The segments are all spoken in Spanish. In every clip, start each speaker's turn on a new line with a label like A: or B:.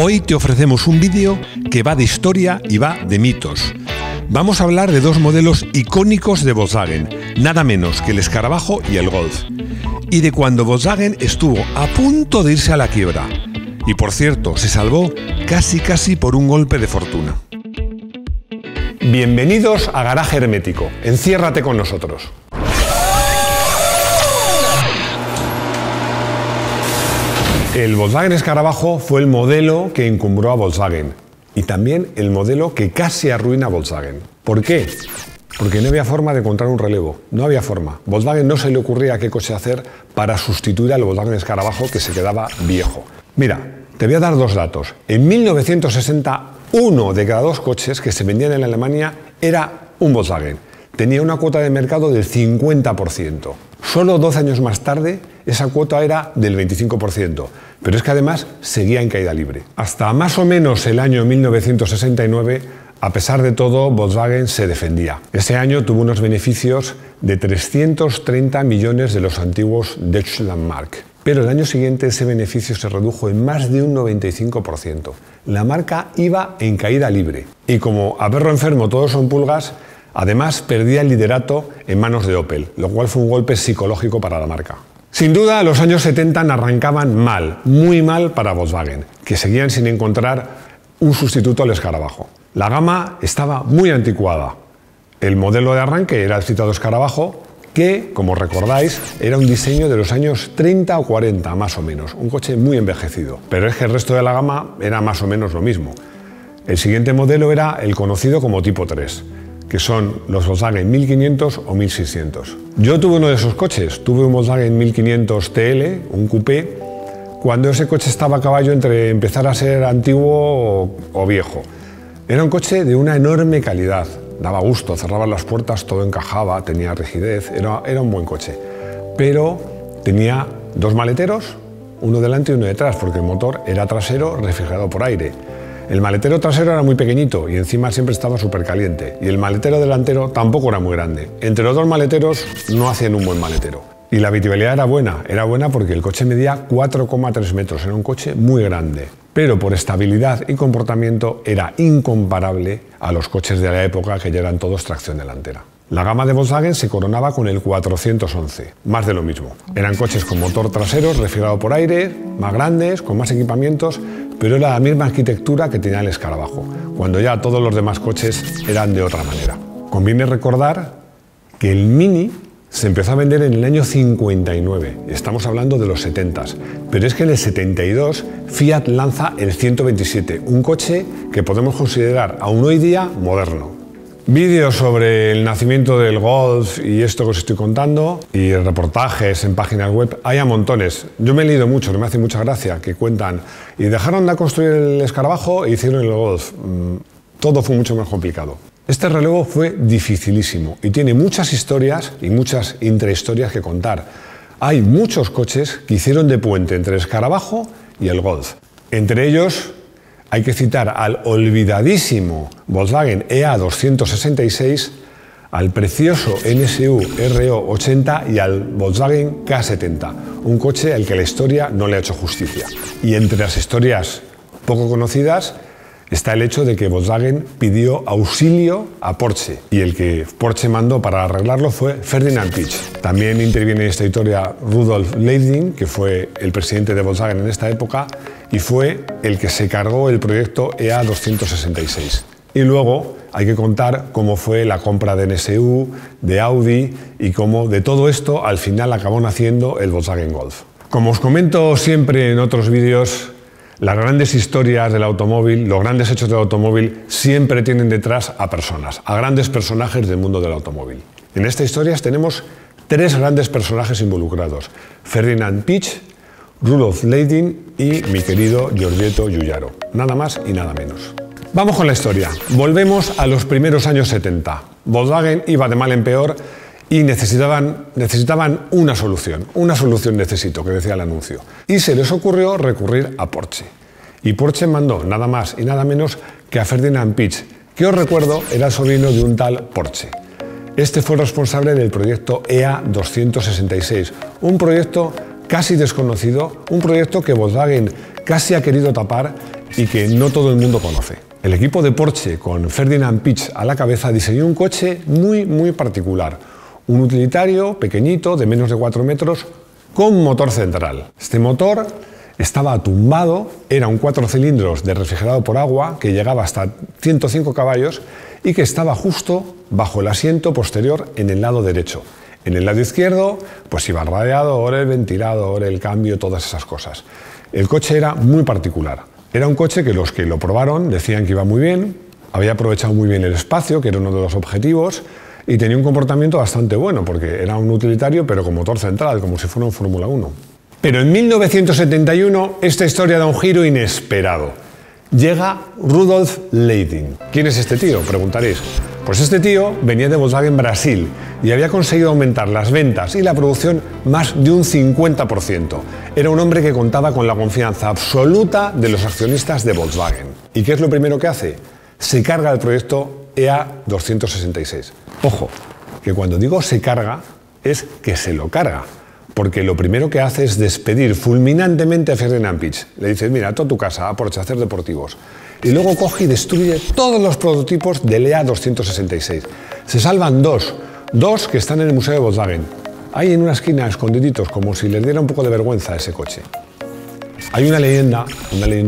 A: Hoy te ofrecemos un vídeo que va de historia y va de mitos. Vamos a hablar de dos modelos icónicos de Volkswagen, nada menos que el Escarabajo y el Golf. Y de cuando Volkswagen estuvo a punto de irse a la quiebra. Y por cierto, se salvó casi por un golpe de fortuna. Bienvenidos a Garaje Hermético. Enciérrate con nosotros. El Volkswagen Escarabajo fue el modelo que encumbró a Volkswagen y también el modelo que casi arruina a Volkswagen. ¿Por qué? Porque no había forma de encontrar un relevo, no había forma. Volkswagen no se le ocurría qué coche hacer para sustituir al Volkswagen Escarabajo que se quedaba viejo. Mira, te voy a dar dos datos. En 1960, uno de cada dos coches que se vendían en Alemania era un Volkswagen. Tenía una cuota de mercado del 50%. Solo 12 años más tarde, esa cuota era del 25%, pero es que además seguía en caída libre. Hasta más o menos el año 1969, a pesar de todo, Volkswagen se defendía. Ese año tuvo unos beneficios de 330 millones de los antiguos Deutschland Mark. Pero el año siguiente ese beneficio se redujo en más de un 95%. La marca iba en caída libre. Y como a perro enfermo todos son pulgas, además perdía el liderato en manos de Opel, lo cual fue un golpe psicológico para la marca. Sin duda, los años 70 arrancaban mal, muy mal para Volkswagen, que seguían sin encontrar un sustituto al Escarabajo. La gama estaba muy anticuada. El modelo de arranque era el citado Escarabajo, que, como recordáis, era un diseño de los años 30 o 40, más o menos, un coche muy envejecido. Pero es que el resto de la gama era más o menos lo mismo. El siguiente modelo era el conocido como Tipo 3, que son los Volkswagen 1500 o 1600. Yo tuve uno de esos coches, tuve un Volkswagen 1500 TL, un coupé, cuando ese coche estaba a caballo entre empezar a ser antiguo o viejo. Era un coche de una enorme calidad, daba gusto, cerraban las puertas, todo encajaba, tenía rigidez, era un buen coche. Pero tenía dos maleteros, uno delante y uno detrás, porque el motor era trasero refrigerado por aire. El maletero trasero era muy pequeñito y encima siempre estaba súper caliente. Y el maletero delantero tampoco era muy grande. Entre los dos maleteros no hacían un buen maletero. Y la habitabilidad era buena porque el coche medía 4,3 metros. Era un coche muy grande. Pero por estabilidad y comportamiento era incomparable a los coches de la época que ya eran todos tracción delantera. La gama de Volkswagen se coronaba con el 411, más de lo mismo. Eran coches con motor trasero refrigerado por aire, más grandes, con más equipamientos, pero era la misma arquitectura que tenía el Escarabajo, cuando ya todos los demás coches eran de otra manera. Conviene recordar que el Mini se empezó a vender en el año 59, estamos hablando de los 70s, pero es que en el 72 Fiat lanza el 127, un coche que podemos considerar aún hoy día moderno. Vídeos sobre el nacimiento del Golf y esto que os estoy contando, y reportajes en páginas web, hay a montones. Yo me he leído mucho, que me hace mucha gracia, que cuentan, y dejaron de construir el Escarabajo e hicieron el Golf. Todo fue mucho más complicado. Este relevo fue dificilísimo y tiene muchas historias y muchas intrahistorias que contar. Hay muchos coches que hicieron de puente entre el Escarabajo y el Golf. Entre ellos hay que citar al olvidadísimo Volkswagen EA266, al precioso NSU RO80 y al Volkswagen K70, un coche al que la historia no le ha hecho justicia. Y entre las historias poco conocidas está el hecho de que Volkswagen pidió auxilio a Porsche y el que Porsche mandó para arreglarlo fue Ferdinand Piëch. También interviene en esta historia Rudolf Leiding, que fue el presidente de Volkswagen en esta época y fue el que se cargó el proyecto EA266. Y luego hay que contar cómo fue la compra de NSU, de Audi y cómo de todo esto al final acabó naciendo el Volkswagen Golf. Como os comento siempre en otros vídeos, las grandes historias del automóvil, los grandes hechos del automóvil siempre tienen detrás a personas, a grandes personajes del mundo del automóvil. En esta historia tenemos tres grandes personajes involucrados: Ferdinand Piëch, Rudolf Leiding y mi querido Giorgetto Giugiaro. Nada más y nada menos. Vamos con la historia. Volvemos a los primeros años 70. Volkswagen iba de mal en peor y necesitaban una solución necesito, que decía el anuncio. Y se les ocurrió recurrir a Porsche. Y Porsche mandó nada más y nada menos que a Ferdinand Piëch, que os recuerdo era el sobrino de un tal Porsche. Este fue el responsable del proyecto EA266, un proyecto casi desconocido, un proyecto que Volkswagen casi ha querido tapar y que no todo el mundo conoce. El equipo de Porsche, con Ferdinand Piëch a la cabeza, diseñó un coche muy particular. Un utilitario pequeñito, de menos de 4 metros, con motor central. Este motor estaba tumbado, era un 4 cilindros de refrigerado por agua que llegaba hasta 105 caballos y que estaba justo bajo el asiento posterior en el lado derecho. En el lado izquierdo, pues iba el radiador, el ventilador, el cambio, todas esas cosas. El coche era muy particular. Era un coche que los que lo probaron decían que iba muy bien, había aprovechado muy bien el espacio, que era uno de los objetivos, y tenía un comportamiento bastante bueno, porque era un utilitario, pero con motor central, como si fuera un Fórmula 1. Pero en 1971 esta historia da un giro inesperado. Llega Rudolf Leiting. ¿Quién es este tío?, preguntaréis. Pues este tío venía de Volkswagen Brasil y había conseguido aumentar las ventas y la producción más de un 50%. Era un hombre que contaba con la confianza absoluta de los accionistas de Volkswagen. ¿Y qué es lo primero que hace? Se carga el proyecto EA266. Ojo, que cuando digo se carga, es que se lo carga. Porque lo primero que hace es despedir fulminantemente a Ferdinand Piëch. Le dice, mira, toda tu casa, a Porsche, a hacer deportivos. Y luego coge y destruye todos los prototipos del EA266. Se salvan dos que están en el Museo de Volkswagen. Ahí en una esquina, escondiditos, como si les diera un poco de vergüenza a ese coche. Hay una leyenda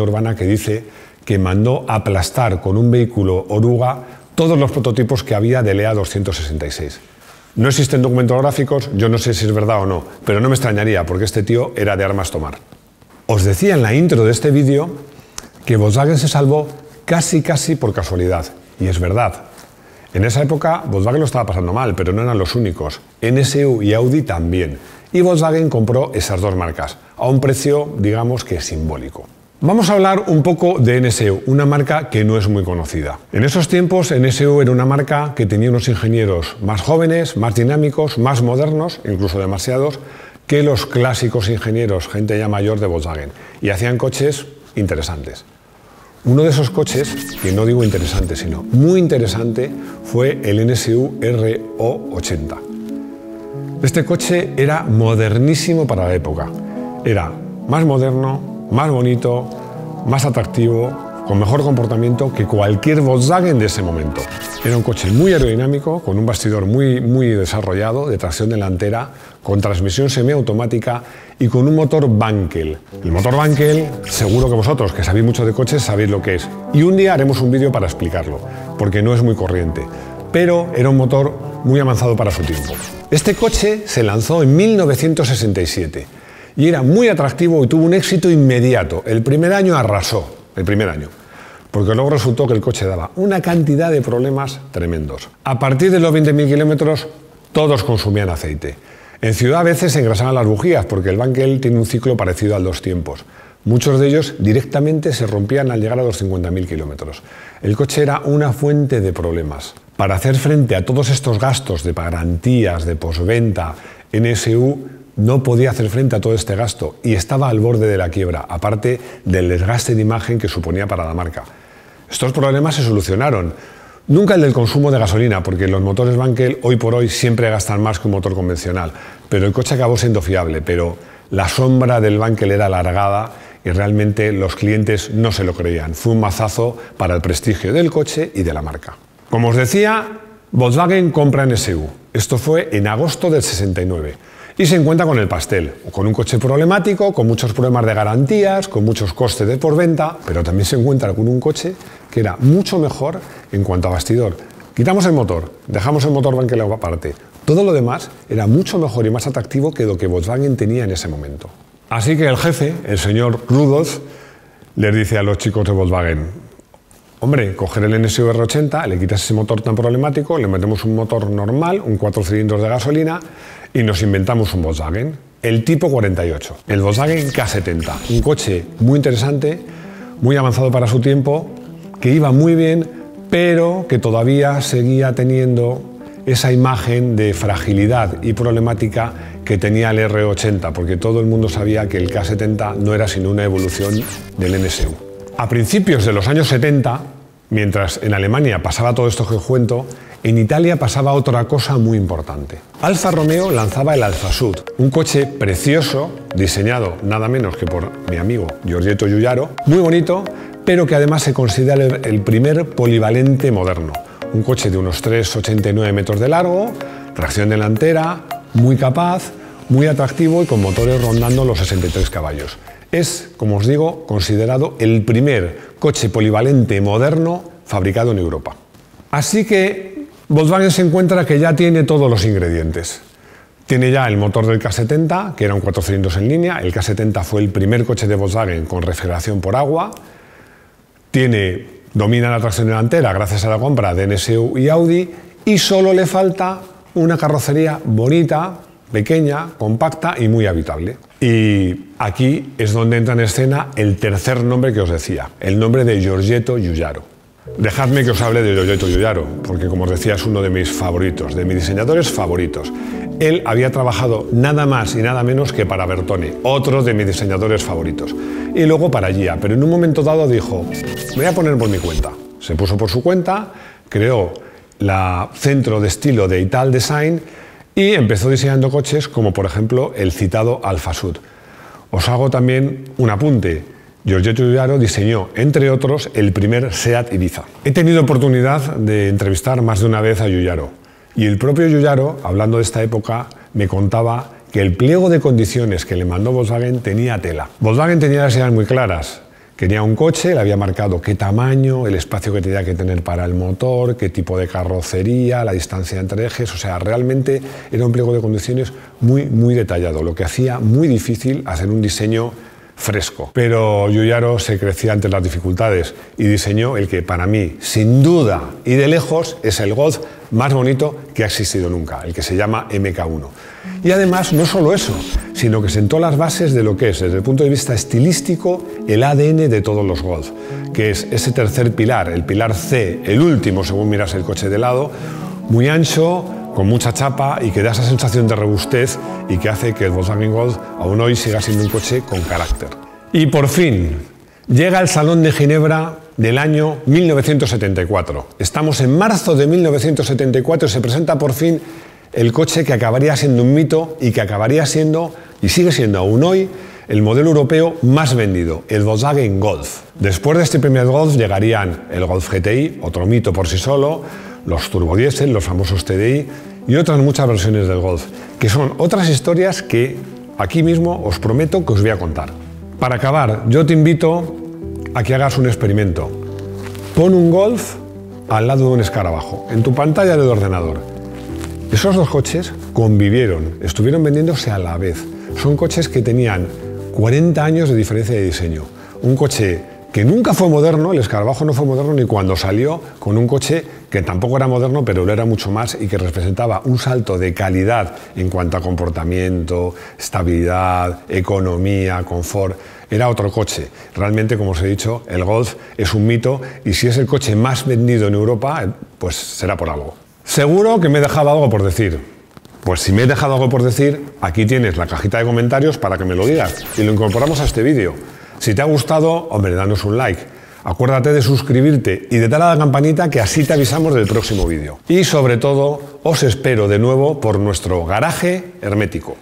A: urbana que dice que mandó aplastar con un vehículo oruga todos los prototipos que había del EA266. No existen documentos gráficos, yo no sé si es verdad o no, pero no me extrañaría porque este tío era de armas tomar. Os decía en la intro de este vídeo que Volkswagen se salvó casi por casualidad, y es verdad. En esa época Volkswagen lo estaba pasando mal, pero no eran los únicos. NSU y Audi también. Y Volkswagen compró esas dos marcas, a un precio, digamos que simbólico. Vamos a hablar un poco de NSU, una marca que no es muy conocida. En esos tiempos, NSU era una marca que tenía unos ingenieros más jóvenes, más dinámicos, más modernos, incluso demasiados, que los clásicos ingenieros, gente ya mayor de Volkswagen, y hacían coches interesantes. Uno de esos coches, que no digo interesante, sino muy interesante, fue el NSU RO80. Este coche era modernísimo para la época. Era más moderno, más bonito, más atractivo, con mejor comportamiento que cualquier Volkswagen de ese momento. Era un coche muy aerodinámico, con un bastidor muy desarrollado, de tracción delantera, con transmisión semiautomática y con un motor Wankel. El motor Wankel, seguro que vosotros, que sabéis mucho de coches, sabéis lo que es. Y un día haremos un vídeo para explicarlo, porque no es muy corriente. Pero era un motor muy avanzado para su tiempo. Este coche se lanzó en 1967. Y era muy atractivo y tuvo un éxito inmediato. El primer año arrasó, porque luego resultó que el coche daba una cantidad de problemas tremendos. A partir de los 20.000 kilómetros, todos consumían aceite. En ciudad a veces se engrasaban las bujías, porque el Wankel tiene un ciclo parecido al dos tiempos. Muchos de ellos directamente se rompían al llegar a los 50.000 kilómetros. El coche era una fuente de problemas. Para hacer frente a todos estos gastos de garantías, de postventa, NSU no podía hacer frente a todo este gasto y estaba al borde de la quiebra, aparte del desgaste de imagen que suponía para la marca. Estos problemas se solucionaron. Nunca el del consumo de gasolina, porque los motores Wankel hoy por hoy siempre gastan más que un motor convencional, pero el coche acabó siendo fiable, pero la sombra del Wankel era alargada y realmente los clientes no se lo creían. Fue un mazazo para el prestigio del coche y de la marca. Como os decía, Volkswagen compra NSU. Esto fue en agosto del 69. Y se encuentra con el pastel, con un coche problemático, con muchos problemas de garantías, con muchos costes de postventa, pero también se encuentra con un coche que era mucho mejor en cuanto a bastidor. Quitamos el motor, dejamos el motor Wankel aparte. Todo lo demás era mucho mejor y más atractivo que lo que Volkswagen tenía en ese momento. Así que el jefe, el señor Rudolf, les dice a los chicos de Volkswagen: hombre, coger el NSU R80, le quitas ese motor tan problemático, le metemos un motor normal, un 4 cilindros de gasolina, y nos inventamos un Volkswagen, el tipo 48, el Volkswagen K70, un coche muy interesante, muy avanzado para su tiempo, que iba muy bien, pero que todavía seguía teniendo esa imagen de fragilidad y problemática que tenía el R80, porque todo el mundo sabía que el K70 no era sino una evolución del NSU. A principios de los años 70, mientras en Alemania pasaba todo esto que os cuento, en Italia pasaba otra cosa muy importante. Alfa Romeo lanzaba el Alfa Sud, un coche precioso, diseñado nada menos que por mi amigo Giorgetto Giugiaro, muy bonito, pero que además se considera el primer polivalente moderno. Un coche de unos 3,89 metros de largo, tracción delantera, muy capaz, muy atractivo y con motores rondando los 63 caballos. Es, como os digo, considerado el primer coche polivalente moderno fabricado en Europa. Así que Volkswagen se encuentra que ya tiene todos los ingredientes. Tiene ya el motor del K70, que era un 4 cilindros en línea. El K70 fue el primer coche de Volkswagen con refrigeración por agua. Domina la tracción delantera gracias a la compra de NSU y Audi. Y solo le falta una carrocería bonita, pequeña, compacta y muy habitable. Y aquí es donde entra en escena el tercer nombre que os decía, el nombre de Giorgetto Giugiaro. Dejadme que os hable de Giorgetto Giugiaro, porque como os decía es uno de mis favoritos, de mis diseñadores favoritos. Él había trabajado nada más y nada menos que para Bertone, otro de mis diseñadores favoritos. Y luego para Ghia, pero en un momento dado dijo, me voy a poner por mi cuenta. Se puso por su cuenta, creó la centro de estilo de Ital Design y empezó diseñando coches como por ejemplo el citado Alfa Sud. Os hago también un apunte. Giorgetto Giugiaro diseñó, entre otros, el primer Seat Ibiza. He tenido oportunidad de entrevistar más de una vez a Giugiaro y el propio Giugiaro, hablando de esta época, me contaba que el pliego de condiciones que le mandó Volkswagen tenía tela. Volkswagen tenía las ideas muy claras. Quería un coche, le había marcado qué tamaño, el espacio que tenía que tener para el motor, qué tipo de carrocería, la distancia entre ejes, o sea, realmente era un pliego de condiciones muy detallado, lo que hacía muy difícil hacer un diseño fresco. Pero Giugiaro se crecía ante las dificultades y diseñó el que para mí, sin duda y de lejos, es el Golf más bonito que ha existido nunca, el que se llama MK1. Y además, no solo eso, sino que sentó las bases de lo que es, desde el punto de vista estilístico, el ADN de todos los Golf, que es ese tercer pilar, el pilar C, el último según miras el coche de lado, muy ancho, con mucha chapa y que da esa sensación de robustez y que hace que el Volkswagen Golf aún hoy siga siendo un coche con carácter. Y por fin, llega el Salón de Ginebra del año 1974. Estamos en marzo de 1974 y se presenta por fin el coche que acabaría siendo un mito y que acabaría siendo, y sigue siendo aún hoy, el modelo europeo más vendido, el Volkswagen Golf. Después de este primer Golf llegarían el Golf GTI, otro mito por sí solo, los turbodiesel, los famosos TDI y otras muchas versiones del Golf, que son otras historias que aquí mismo os prometo que os voy a contar. Para acabar, yo te invito a que hagas un experimento. Pon un Golf al lado de un escarabajo, en tu pantalla del ordenador. Esos dos coches convivieron, estuvieron vendiéndose a la vez. Son coches que tenían 40 años de diferencia de diseño. Un coche que nunca fue moderno, el escarabajo no fue moderno ni cuando salió, con un coche que tampoco era moderno, pero lo era mucho más y que representaba un salto de calidad en cuanto a comportamiento, estabilidad, economía, confort. Era otro coche. Realmente, como os he dicho, el Golf es un mito y si es el coche más vendido en Europa, pues será por algo. Seguro que me he dejado algo por decir. Pues si me he dejado algo por decir, aquí tienes la cajita de comentarios para que me lo digas y lo incorporamos a este vídeo. Si te ha gustado, hombre, danos un like. Acuérdate de suscribirte y de dar a la campanita que así te avisamos del próximo vídeo. Y sobre todo, os espero de nuevo por nuestro garaje hermético.